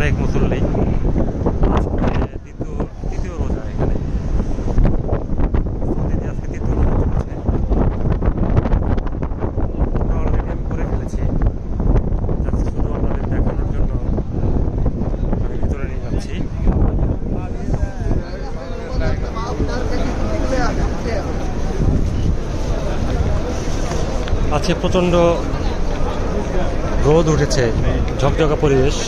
অনেক মুসল্লি। তৃতীয় রোজা এখানে, আজকে তৃতীয় রোজা চলছে। অলরেডি আমি করে ফেলেছি, শুধু আপনাদের দেখানোর জন্য আমি ভিতরে নিয়ে যাচ্ছি। আজকে প্রচণ্ড রোদ উঠেছে, ঝকঝকা পরিবেশ।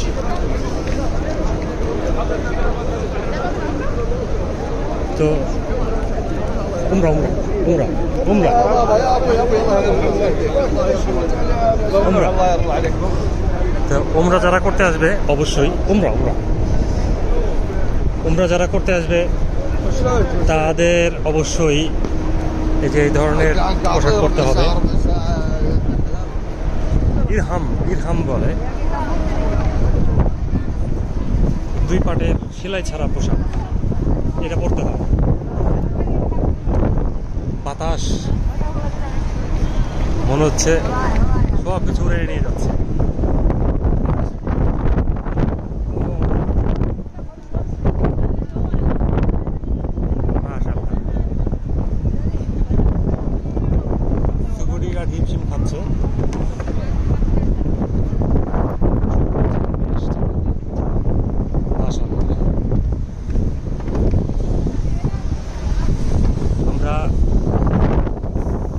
তো উমরা উমরা উমরা উমরা উমরা তো উমরা যারা করতে আসবে অবশ্যই উমরা উমরা উমরা যারা করতে আসবে তাদের অবশ্যই এই যে এই ধরনের পোশাক পরতে হবে। ইরহাম বলে, দুই পাটের সেলাই ছাড়া পোশাক, এটা পরতে হবে। বাতাস মনে হচ্ছে সব কিছু উড়ে নিয়ে যাচ্ছে। সুগুড়িরা ডিমশিম খাচ্ছে। আমরা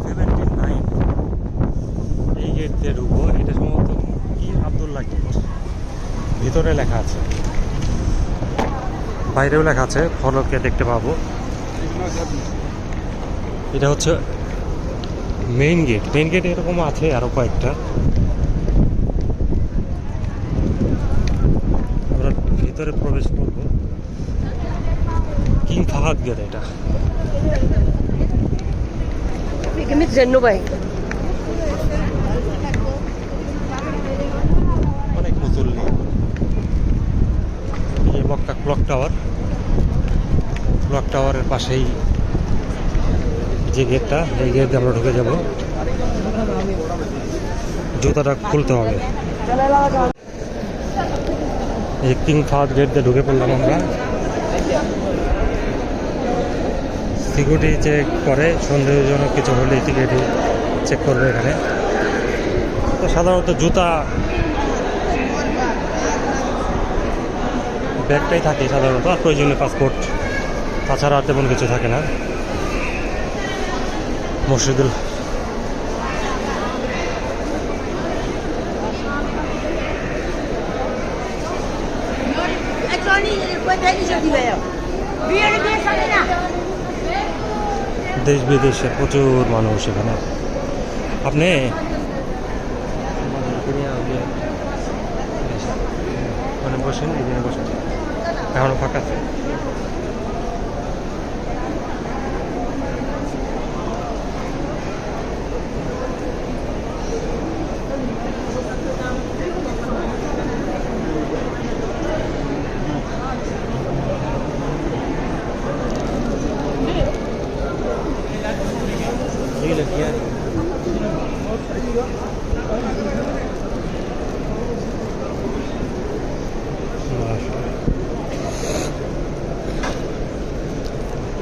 79 এই গেট দিয়ে ঢুকবো। এটা সম্ভবত কি আব্দুল্লাহ গেট, ভিতরে লেখা আছে, বাইরেও লেখা আছে, ফলকে দেখতে পাবো। এটা হচ্ছে মেইন গেট। মেইন গেট এরকম আছে আরো কয়েকটা। আমরা ভিতরে প্রবেশ করবো। কিং ফাহাদ গেট এটা। অনেক মুসল্লি। এই মক্কা ক্লক টাওয়ার, ক্লক টাওয়ারের পাশেই যে গেটটা, এই গেট দিয়ে আমরা ঢুকে যাব। জুতাটা খুলতে হবে। এই কিং ফাহাদ গেট দিয়ে ঢুকে পড়লাম আমরা। সিকিউরিটি চেক করে, সন্দেহজনক কিছু হলে সিকিউরিটি চেক করবে এখানে। তো সাধারণত জুতা ব্যাগটাই থাকে সাধারণত, আর প্রয়োজনীয় পাসপোর্ট, তাছাড়া আর তেমন কিছু থাকে না। মসজিদুল দেশ বিদেশে প্রচুর মানুষ এখানে। আপনি মানে বসেন, এখানে বসেন, এখনো ফাঁকা আছে।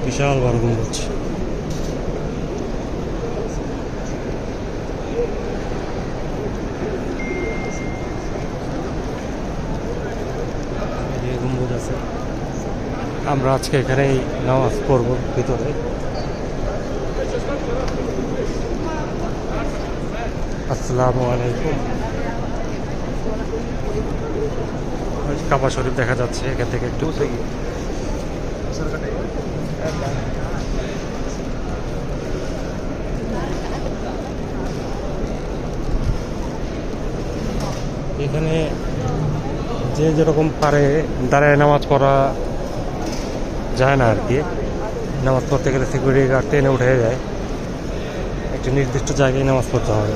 বিশাল বড় গম্বুজ। গম্বুজ আছে। আমরা আজকে এখানেই নামাজ পড়ব ভিতরে। আসসালামু আলাইকুম। কাবা শরীফ দেখা যাচ্ছে এখান থেকে একটু। এখানে যে যেরকম পারে দাঁড়ায় নামাজ পড়া যায় না আর কি। নামাজ পড়তে গেলে সিকিউরিটি গার্ড টেনে উঠে যায়। একটি নির্দিষ্ট জায়গায় নামাজ পড়তে হবে।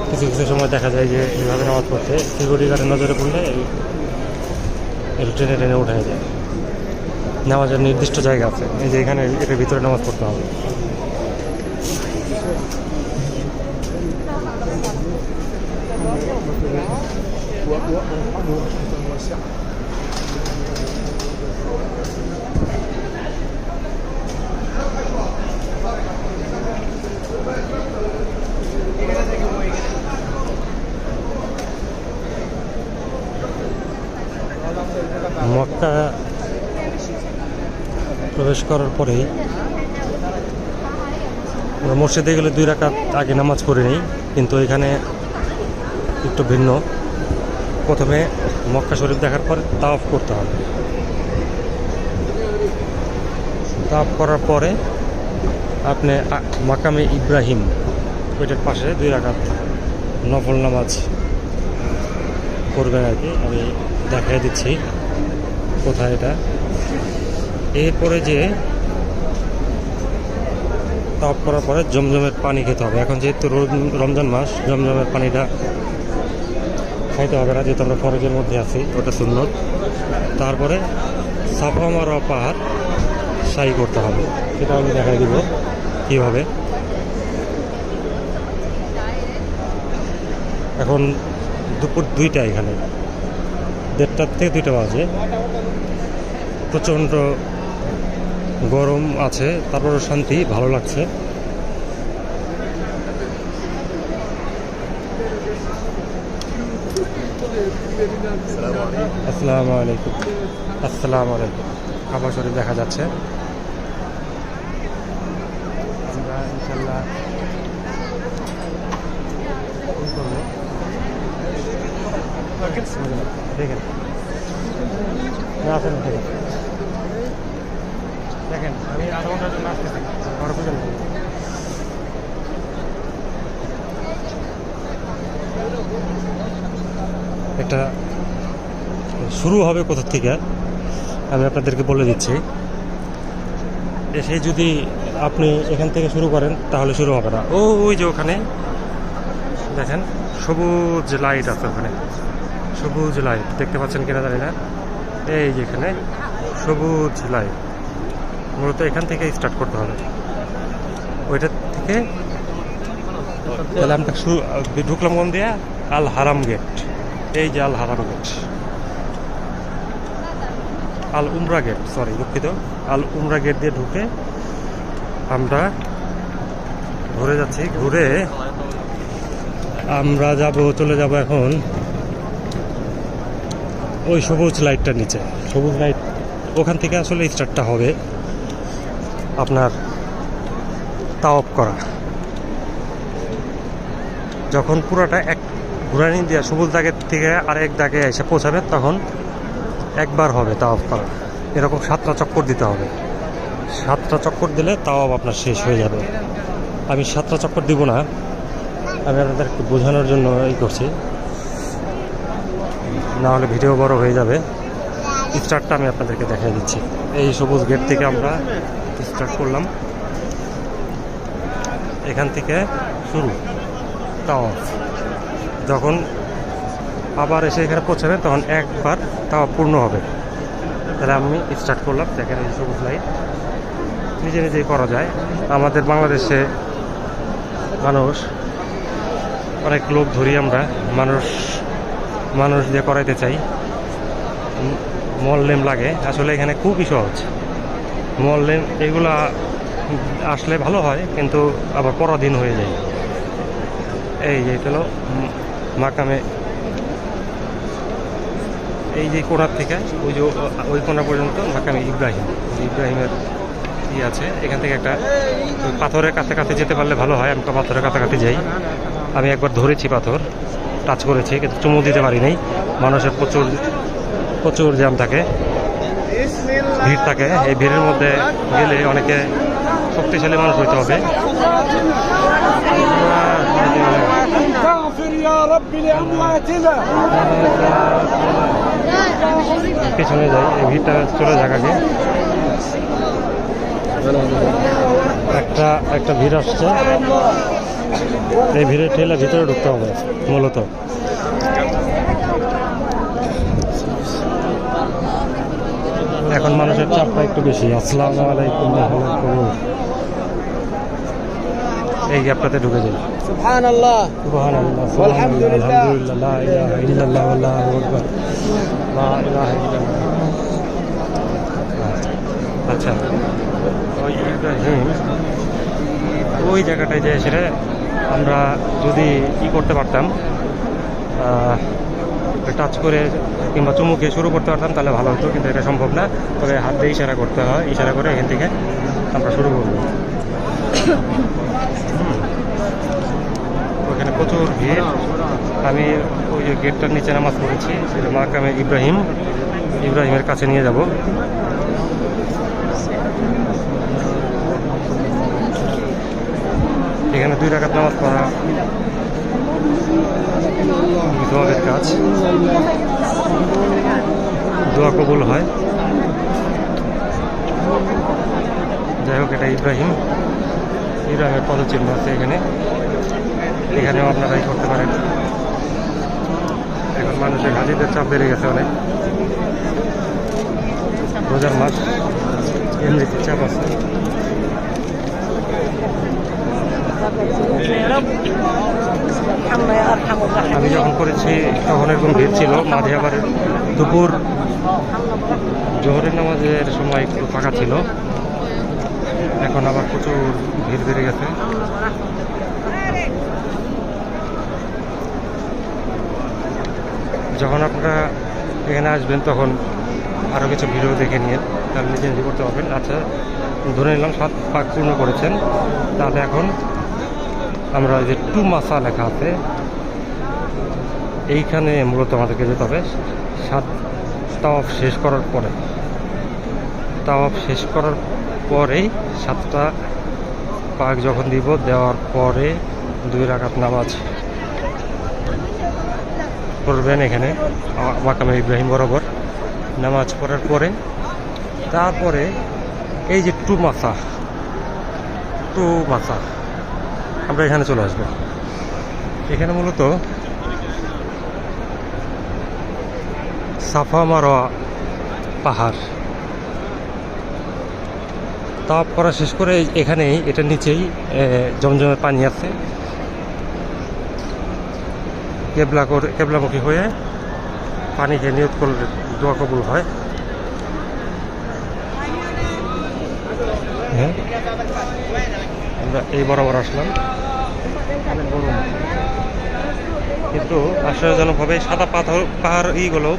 কিছু কিছু সময় দেখা যায় যে এইভাবে নামাজ পড়তে সিকিউরিটি গার্ডের নজরে পড়লে একটু টেনে টেনে উঠে যায়। নামাজের নির্দিষ্ট জায়গা আছে, এই যে এখানে এটার ভিতরে নামাজ পড়তে হবে। প্রবেশ করার পরেই মসজিদে গেলে 2 রাকাত আগে নামাজ পড়ে নেই, কিন্তু এখানে একটু ভিন্ন। প্রথমে মক্কা শরীফ দেখার পরে তাওয়াফ করতে হবে। তাওয়াফ করার পরে আপনি মাকামে ইব্রাহিম ওইটার পাশে 2 রাকাত নফল নামাজ করবেন আর কি। আমি দেখাই দিচ্ছি কোথায় এটা। এরপরে যে তাওয়াফ করার পরে জমজমের পানি খেতে হবে। এখন যেহেতু রমজান মাস, জমজমের পানিটা খাইতে হবে না, যেহেতু আমরা ফরজের মধ্যে আছি, ওটা সুন্নত। তারপরে সাফা মারওয়া পাহাড় সাই করতে হবে, সেটা আমি দেখাই দিব কীভাবে। এখন দুপুর 2টা, এখানে 1:30 থেকে 2টা বাজে। প্রচণ্ড গরম আছে, তারপরে শান্তি, ভালো লাগছে। আসসালামু আলাইকুম। আসসালামু আলাইকুম। কাবা শরীফ দেখা যাচ্ছে। আমরা ইনশাল্লাহ দেখেন আসেন, দেখেন আমি আধা ঘন্টার জন্য আসতেছি, ঘরে বুঝলেন। এটা শুরু হবে কোথা থেকে আমি আপনাদেরকে বলে দিচ্ছি। এসে যদি আপনি এখান থেকে শুরু করেন তাহলে শুরু হবে না। ওই যে ওখানে দেখেন সবুজ লাইট আছে, ওখানে সবুজ লাইট দেখতে পাচ্ছেন কিনা জানি না। এই যে এখানে সবুজ লাইট, মূলত এখান থেকে স্টার্ট করতে হবে। ওইটা থেকে তাহলে আমরা ঢুকলাম কোন দিয়া? আল হারাম গেট। এই যে আল হারাম গেট, আল উমরা গেট, সরি দুঃখিত, আল উমরা গেট দিয়ে ঢুকে আমরা ঘুরে যাচ্ছি। ঘুরে আমরা চলে যাব এখন ওই সবুজ লাইটটার নিচে। সবুজ লাইট ওখান থেকে আসলে স্টার্টটা হবে আপনার তাওয়াফ করা। যখন পুরোটা এক ঘুরানি দিয়ে সবুজ দাগের থেকে আরেক দাগে এসে পৌঁছাবে, তখন একবার হবে তাওয়াফ করা। এরকম 7টা চক্কর দিতে হবে। 7টা চক্কর দিলে তাওয়াফ আপনার শেষ হয়ে যাবে। আমি 7টা চক্কর দিব না, আমি আপনাদেরকে বোঝানোর জন্য করছি, না হলে ভিডিও বড় হয়ে যাবে। স্টার্টটা আমি আপনাদেরকে দেখাই দিচ্ছি। এই সবুজ গেট থেকে আমরা স্টার্ট করলাম, এখান থেকে শুরু তাওয়াফ। যখন আবার এসে এখানে পৌঁছাবে তখন একবার তাওয়াফ পূর্ণ হবে। তাহলে আমি স্টার্ট করলাম। দেখেন এই সবুজ লাইট নিজে নিজেই করা যায়। আমাদের বাংলাদেশে অনেক লোক ধরি আমরা, মানুষ দিয়ে করাইতে চাই, মললেম লাগে। আসলে এখানে খুবই সহজ। মললেম এগুলা আসলে ভালো হয়, কিন্তু আবার পরাধীন হয়ে যায়। এই যে এটা হলো মাকামে, এই যে কোণার থেকে ওই কোণা পর্যন্ত মাকামে ইব্রাহিমের আছে। এখান থেকে একটা পাথরের কাছে যেতে পারলে ভালো হয়। আমি তো পাথরের কাছাকাছি যাই। আমি একবার ধরেছি পাথর, টাচ করেছি, কিন্তু চুমু দিতে পারি নাই। মানুষের প্রচুর জ্যাম থাকে, ভিড় থাকে। এই ভিড়ের মধ্যে গেলে অনেকে শক্তিশালী মানুষ হইতে হবে। পিছনে যাই, এই ভিড়টা চলে যাক আগে। একটা ভিড় আসছে, এই ভিড়ের ঠেলে ভিতরে ঢুকতে হবে মূলত। এখন মানুষের চাপটা একটু বেশি। আসসালামু আলাইকুম। এই গ্যাপটাতে ঢুকে যাই। সুবহানাল্লাহ, সুবহানাল্লাহ, আলহামদুলিল্লাহ, লা ইলাহা ইল্লাল্লাহ, আল্লাহু আকবার, লা ইলাহা ইল্লাল্লাহ। আচ্ছা, ওই ইব্রাহিম ওই জায়গাটায় যে সেটা আমরা যদি করতে পারতাম, টাচ করে কিংবা চুমুকে শুরু করতে পারতাম তাহলে ভালো হতো, কিন্তু এটা সম্ভব না। তবে হাত দিয়ে ইশারা করতে হয়, ইশারা করে এখান থেকে আমরা শুরু করবো। ওখানে প্রচুর ভিড়। আমি ওই যে গেটটার নিচে নামাজ পড়েছি, সেটা মাকামে ইব্রাহিমের কাছে নিয়ে যাব। এখানে 2 রাকাত নামাজ পড়া সওয়াবের কাজ, দোয়া কবুল হয়। যাই হোক, এটা ইব্রাহিমের পদচিহ্ন আছে এখানেও আপনারাই করতে পারেন। এখন মানুষের হাজিদের চাপ বেড়ে গেছে অনেক, রোজার মাস, এমনিতে চাপ আছে। আমি যখন করেছি তখন এরকম ভিড় ছিল, মাঝে আবার দুপুর জোহরের নামাজের সময় একটু ফাঁকা ছিল, এখন আবার প্রচুর ভিড় বেড়ে গেছে। যখন আপনারা এখানে আসবেন তখন আরও কিছু ভিডিও দেখে নিয়ে তাহলে নিজে নিজে করতে পারবেন। আচ্ছা, ধরে নিলাম 7 পাক পূর্ণ করেছেন, তাহলে এখন আমরা যে টু মাসা লেখা আছে এইখানে মূলত আমাদেরকে যেতে হবে। 7 তাওয়াফ শেষ করার পরেই 7টা পাক যখন দেওয়ার পরে 2 রাকাত নামাজ পড়বেন এখানে মাকামে ইব্রাহিম বরাবর। নামাজ পড়ার পরে তারপরে এই যে টু মাসা আমরা এখানে চলে আসবো। এখানে মূলত সাফা মারোয়া পাহাড় তাওয়াফ করা শেষ করে এখানেই, এটার নিচেই জমজমের পানি আছে। কেবলামুখী হয়ে পানি খেয়ে নিয়ত করলে দোয়া কবুল হয়। হ্যাঁ, আমরা এই বরাবর আসলাম। কিন্তু আশ্চর্যজনকভাবে সাদা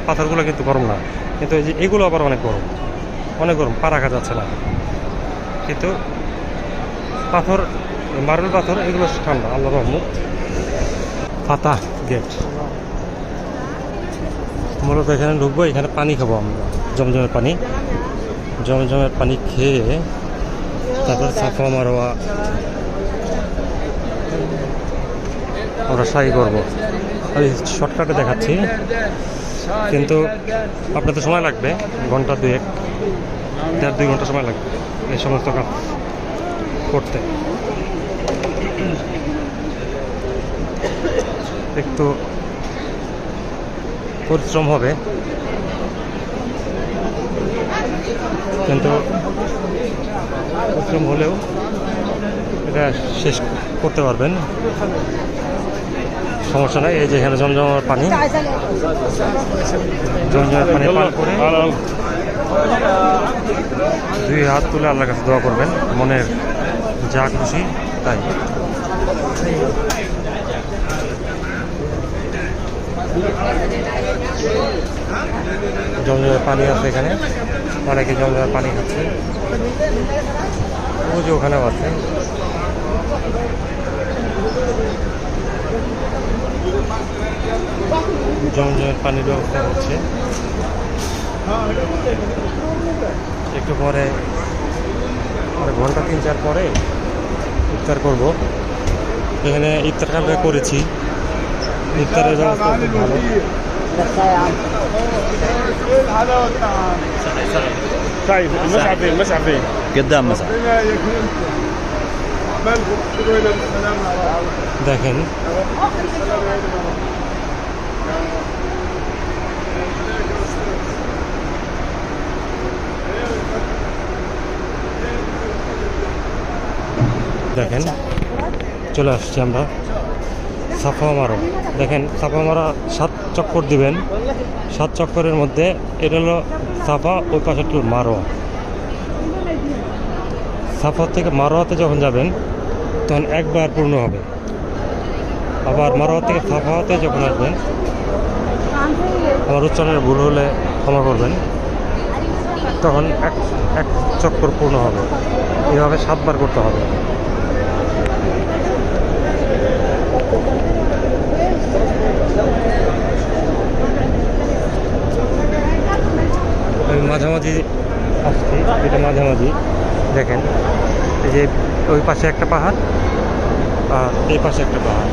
পাথরগুলো কিন্তু গরম না, কিন্তু এই যে এগুলো আবার অনেক গরম, পা রাখা যাচ্ছে না। কিন্তু মার্বেল পাথর এগুলো ঠান্ডা, আল্লাহ রহমত। ফাতাহ গেট, মূলত এখানে ঢুকবো, এখানে পানি খাবো আমরা, জমজমের পানি খেয়ে তারপর সাফা মারোয়া আমরা সাই করবো। আমি শর্টকাটে দেখাচ্ছি, কিন্তু আপনার তো সময় লাগবে, ঘন্টা 1.5-2 ঘন্টা সময় লাগবে এই সমস্ত কাজ করতে। একটু পরিশ্রম হবে, কিন্তু পরিশ্রম হলেও এটা শেষ করতে পারবেন, সমস্যা নাই। এই যে এখানে জমজমের পানি পান করে 2 হাত তুলে আল্লাহর কাছে দোয়া করবেন, মনের যা খুশি তাই। জমজমের পানি আছে এখানে, অনেকে জমজমের পানি খাচ্ছে, ও যে ওখানেও আছে। জমজমের পানির ব্যবস্থা হচ্ছে। একটু পরে ঘন্টা 3-4 পরে ইফতার করব। এখানে ইফতারটা আমরা করেছি, ইফতারের ব্যবস্থা খুব ভালো। قدام مساء দেখেন চলে আসছি আমরা সাফা মারো। দেখেন সাফা মারা 7 চক্কর দিবেন, 7 চক্করের মধ্যে এটা হলো সাফা, ওই পাশে মারোয়া। সাফা থেকে মারোয়াতে যখন যাবেন তখন একবার পূর্ণ হবে, আবার মারোয়া থেকে সাফাতে যখন আসবেন আমার উচ্চারণের ভুল হলে ক্ষমা করবেন। তখন এক চক্কর পূর্ণ হবে। এইভাবে 7 বার করতে হবে। আমি মাঝামাঝি আসছি, এটা মাঝামাঝি দেখেন, এই যে ওই পাশে একটা পাহাড় আর এই পাশে একটা পাহাড়,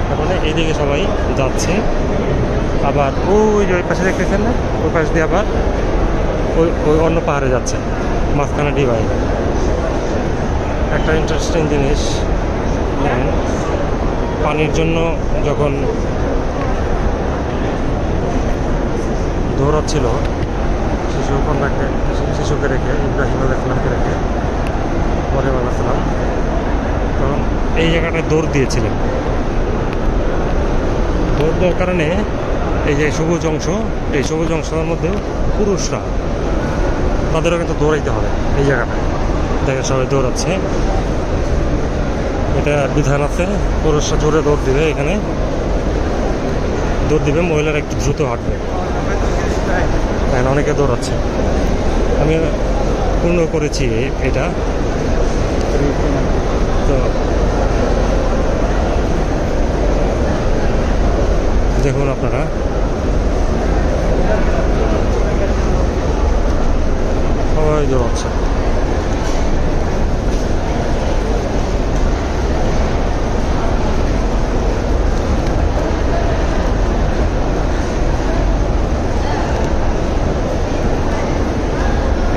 তার মানে এইদিকে সবাই যাচ্ছে। আবার ওই যে ওই পাশে দেখতেছেন না, ওই পাশ দিয়ে আবার ওই অন্য পাহাড়ে যাচ্ছে, মাঝখানে ডিভাইড। একটা ইন্টারেস্টিং জিনিস দেখেন, পানির জন্য যখন দৌড়াচ্ছিল শিশুকে রেখে, ইব্রাহিম আলাইহিসসালামকে রেখে, মরিয়ম আলাইহিসসালাম, তখন এই জায়গাটায় দৌড় দিয়েছিলেন। দৌড় দেওয়ার কারণে এই যে সবুজ অংশ, এই সবুজ অংশের মধ্যে পুরুষরা, তাদেরও কিন্তু দৌড়াইতে হবে। এই জায়গাটায় দেখে সবাই দৌড়াচ্ছে, এটা বিধান আছে। পুরুষরা জোরে দৌড় দিবে, এখানে দৌড় দিবে, মহিলারা একটু দ্রুত হাঁটবে। অনেকে দৌড়াচ্ছে, আমি পূর্ণ করেছি এটা। তো দেখুন আপনারা, সবাই দৌড়াচ্ছে।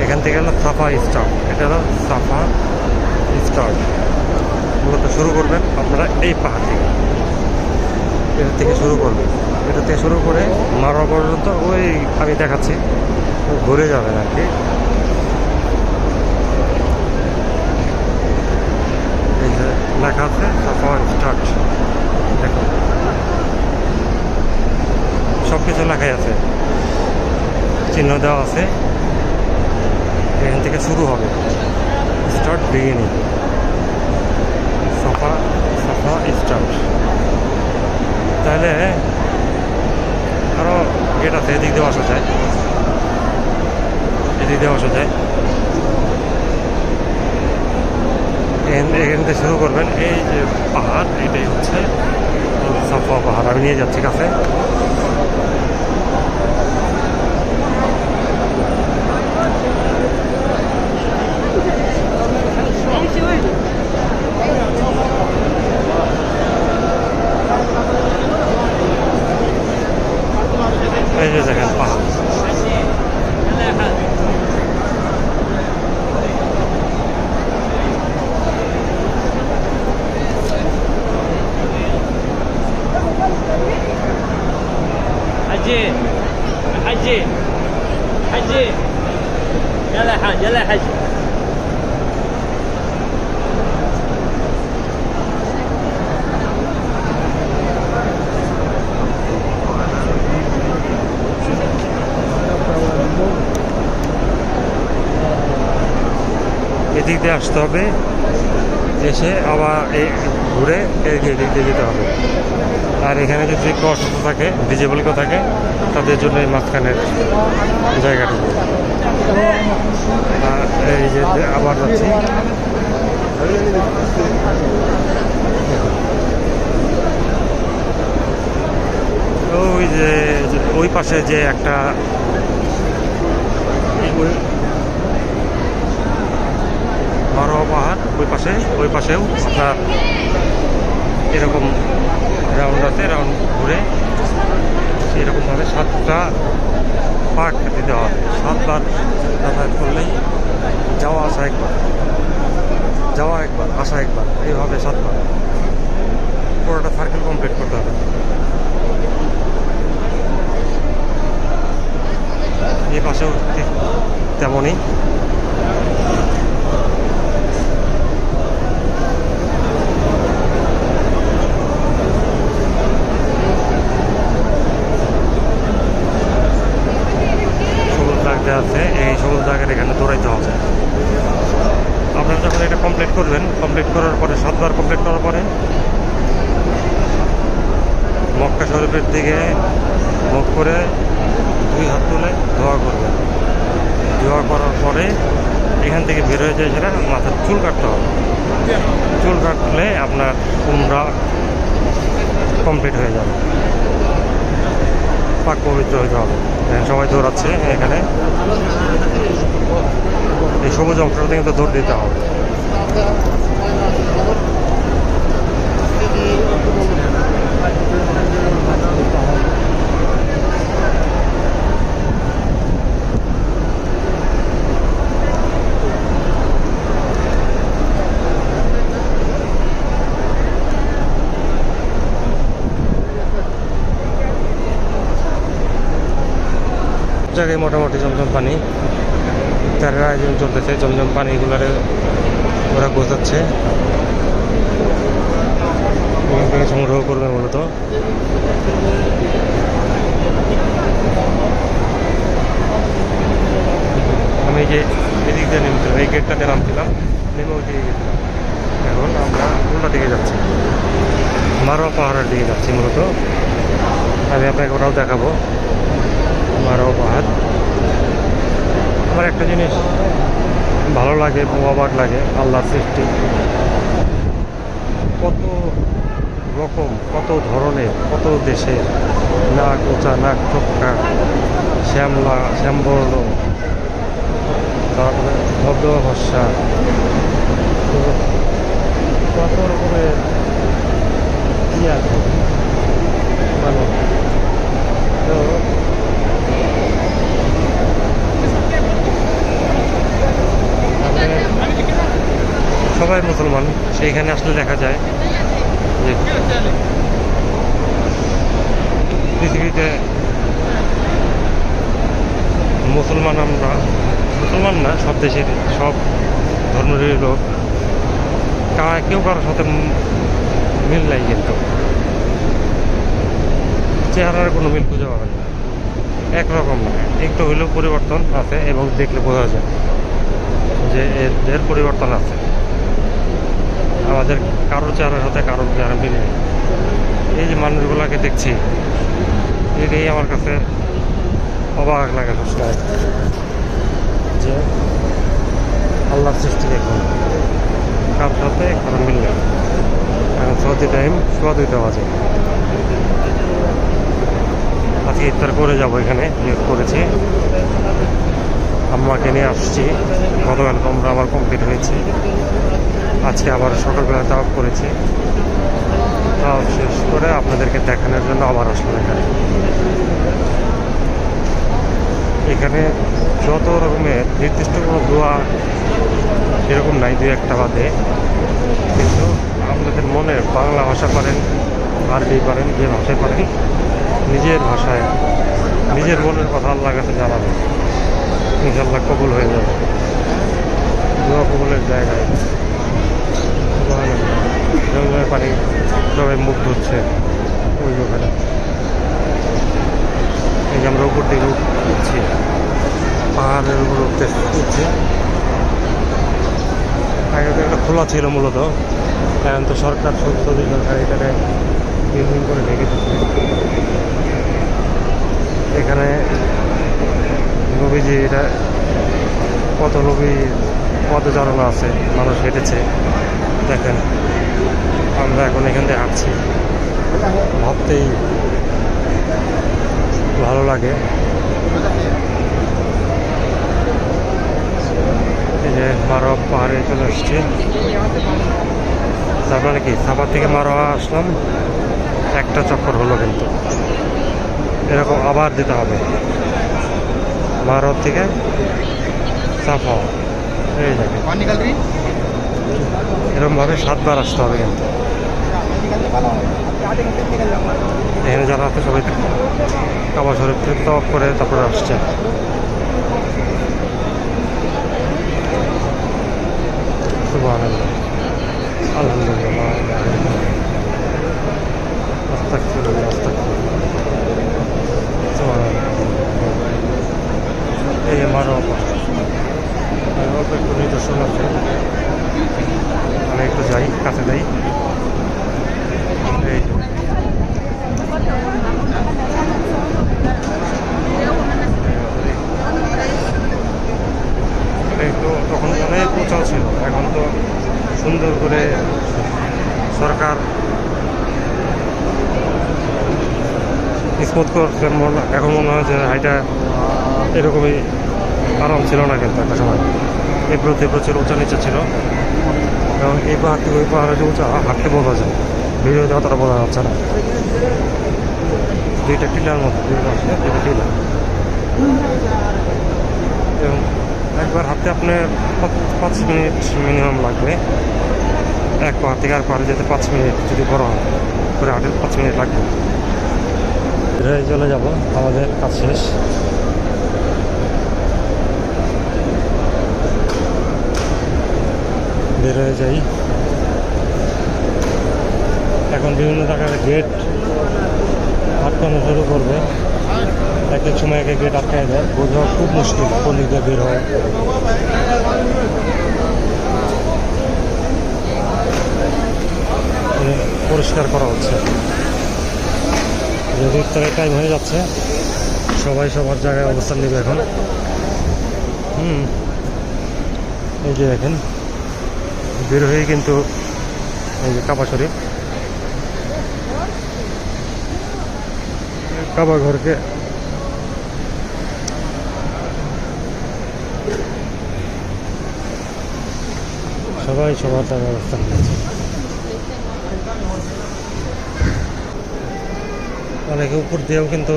এখান থেকে হলো সাফা স্টার্ট, এটা হলো সাফা স্টার্ট। মূলত শুরু করবেন আপনারা এই পাহাড় থেকে, এটা থেকে শুরু করবেন। এটা থেকে শুরু করে মারোয়া পর্যন্ত ওই আমি দেখাচ্ছি, ঘুরে যাবেন আর কি। এই যে লেখা আছে সাফা স্টার্ট, দেখুন সব কিছু লেখাই আছে, চিহ্ন দেওয়া আছে। এখান থেকে শুরু হবে, স্টার্ট বিগিনিং, সাফা সাফা স্টার্ট। তাহলে আরও গেট আছে, এদিক দিয়ে আসা যায়, এদিক দিয়ে আসা যায়। এখান থেকে শুরু করবেন। এই যে পাহাড়, এটাই হচ্ছে সাফা পাহাড়। আমি নিয়ে যাচ্ছি কাছে। এই যে দেখেন পাহাড়, حجي حجي حجي يلا حاج يلا حج এদিক দিয়ে আসতে হবে, এসে আবার ঘুরে এদিক দিয়ে যেতে হবে। আর এখানে যদি কেউ অসুস্থ থাকে, ডিজেবল কেউ থাকে, তাদের জন্য এই মাঝখানের জায়গাটুকু। এই যে আবার যাচ্ছি, ওই যে ওই পাশে যে একটা মারোয়া পাহাড়, ওই পাশেও আপনার এরকম রাউন্ড আছে, রাউন্ড ঘুরে এরকমভাবে 7টা পাক দিতে হবে। 7 বার যাতায়াত করলেই যাওয়া আসা একবার, যাওয়া একবার, আসা একবার, এইভাবে 7 বার পুরোটা সার্কেল কমপ্লিট করতে হবে। এই পাশেও ঠিক তেমনই। আছে, এই সবুজ দাগের এখানে দৌড়াইতে হবে। আপনারা যখন এটা কমপ্লিট করবেন, কমপ্লিট করার পরে 7 বার কমপ্লিট করার পরে মক্কা শরীফের দিকে মুখ করে 2 হাত তুলে দোয়া করবেন। দোয়া করার পরে এখান থেকে বের হয়ে যায় সেটা মাথার চুল কাটতে হবে। চুল কাটলে আপনার উমরা কমপ্লিট হয়ে যাবে, পাক পবিত্র হতে হবে। এখানে সবাই দৌড়াচ্ছে, এখানে এই সবুজ অংশটাতে কিন্তু দৌড় দিতে হবে। জায়গায় মোটামুটি জমজম পানি তার আয়োজন চলতেছে। জমজম পানিগুলারে ওরা গোছাচ্ছে, এখান থেকে সংগ্রহ করবে মূলত। আমি যে এদিক দিয়ে নেমেছিলাম, এই গেটটাতে নামছিলাম, নেমে ওই দিকে গেছিলাম। এখন আমরা উল্টা দিকে যাচ্ছি, মারোয়া পাহাড়ের দিকে যাচ্ছি মূলত। আমি আপনাকে ওটাও দেখাবো, মারোয়া পাহাড়। আমার একটা জিনিস ভালো লাগে, অবাক লাগে, আল্লাহর সৃষ্টি কত রকম, কত ধরনের, কত দেশের, নাক উঁচা, নাক ঠোক্কা, শ্যামলা, শ্যামবর্ণ, তারপরে ভদ্র ভস্যা, কত রকমের কি আছে মানে। তো সবাই মুসলমান, সেইখানে আসলে দেখা যায় যে পৃথিবীতে মুসলমান, আমরা মুসলমান না, সব দেশের সব ধর্মের লোক, কেউ কারোর সাথে মিল নাই, কিন্তু চেহারার কোনো মিল খুঁজে পাবেন না, একরকম না। একটু হইলেও পরিবর্তন আছে এবং দেখলে বোঝা যায় যে এর পরিবর্তন আছে। আমাদের কারোর চেহারার সাথে কারোর চেহারা মিল নেই। এই যে মানুষগুলোকে দেখছি, এটাই আমার কাছে অবাক লাগে সবসময়, যে আল্লাহর সৃষ্টি দেখুন, কারোর সাথে কারোর মিল নেই। এখন সৌদি টাইম 2:15 বাজে। আজকে ইফতার করে যাবো, এখানে নিয়োগ করেছি, আম্মাকে নিয়ে আসছি। গতকাল উমরা আমার কমপ্লিট হয়েছে, আজকে আবার সকালবেলা তাওয়াফ করেছি। তাওয়াফ শেষ করে আপনাদেরকে দেখানোর জন্য আবার আসলাম এখানে। এখানে যত রকমের নির্দিষ্ট কোনো দোয়া সেরকম নাই, 2-1টা বাদে, কিন্তু আপনাদের মনে বাংলা ভাষা পারেন, আরবি পারেন, যে ভাষায় পারেন, নিজের ভাষায় নিজের মনের কথা আল্লাহর কাছে জানাবেন, ইনশাল্লাহ কবুল হয়ে যাবে। দোয়া কবুলের জায়গায় জঙ্গলের পানি, সবাই মুখ ধরছে ওই ওখানে। এই যে আমরা উপর দিকে উঠছি, পাহাড়ের উপর উঠছি। আগে তো একটা খোলা ছিল মূলত, এখন তো সরকার, সৌদি সরকার এখানে বিল্ডিং করে ঢেকে দিচ্ছে। এখানে নবীজি, এটা কত নবী পদচারণা আছে, মানুষ হেঁটেছে, দেখেন। আমরা এখন এখান থেকে হাঁটছি, ভাবতেই ভালো লাগে। এই যে মারোয়া পাহাড়ে চলে আসছি। তারপরে কি সাফার থেকে মারোয়া আসলাম, একটা চক্কর হলো, কিন্তু এরকম আবার দিতে হবে মারোয়া থেকে সাফা। এই জায়গায় এরকমভাবে 7বার আসতে হবে, কিন্তু এখানে যারা আছে সবাই কাবা শরীফ থেকে তওয়াফ করে তারপরে আসছে। সুবহানাল্লাহ, আলহামদুলিল্লাহ, আস্তাগফিরুল্লাহ, আস্তাগফিরুল্লাহ, সুবহানাল্লাহ। এই যে মারোয়া পাহাড়, অল্প একটু নিদর্শন আছে, আমি একটু যাই, কাছে যাই। এই স্মুথ করছে এখন মনে হয় যে হাইটা এরকমই আরাম ছিল না কিন্তু একটা সময়। এই প্রতি প্রচুর উঁচা নিচে ছিল এবং এই পাহাড় থেকে ওই পাহাড়ে যে উঁচা হাঁটতে বোঝা যায়, ভিডিওতে অতটা বোঝা যাচ্ছে না। দুইটা টিলার মধ্যে দুইটা টিলা এবং একবার হাঁটতে আপনার 5 মিনিট মিনিমাম লাগবে। এক পাহাড় থেকে আর পাহাড়ে যেতে 5 মিনিট যদি বড় হয় করে হাঁটে 5 মিনিট লাগবে। চলে যাব, আমাদের কাজ শেষ। বের হয়ে যাই। এখন বিভিন্ন জায়গায় গেট আটকানো শুরু করবে, এক এক সময় এক এক গেট আটকায় দেয়, বোঝা খুব মুশকিল কোন দিক দিয়ে বের হয়। পরিষ্কার করা হচ্ছে, যদি ইফতারের টাইম হয়ে যাচ্ছে, সবাই সবার জায়গায় অবস্থান নেবে এখন। এই যে দেখেন বের হয়ে কিন্তু এই যে কাবা শরীফ, কাবা ঘরকে সবাই সবার জায়গায় অবস্থান নিয়েছে। অনেকে উপর দিয়েও কিন্তু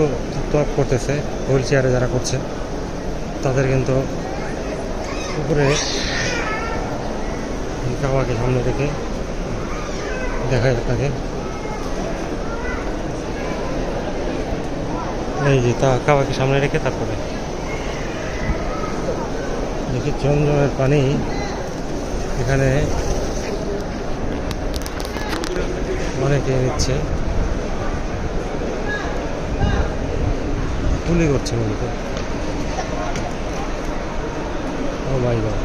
তোয়াফ করতেছে, হুইল চেয়ারে যারা করছে তাদের কিন্তু উপরে কাবাকে সামনে রেখে দেখায় থাকে। এই যে তা কাবাকে সামনে রেখে তারপরে দেখি জমজমের পানি এখানে অনেকে নিচ্ছে, গুলি করছে মূলত। ও মাই গড।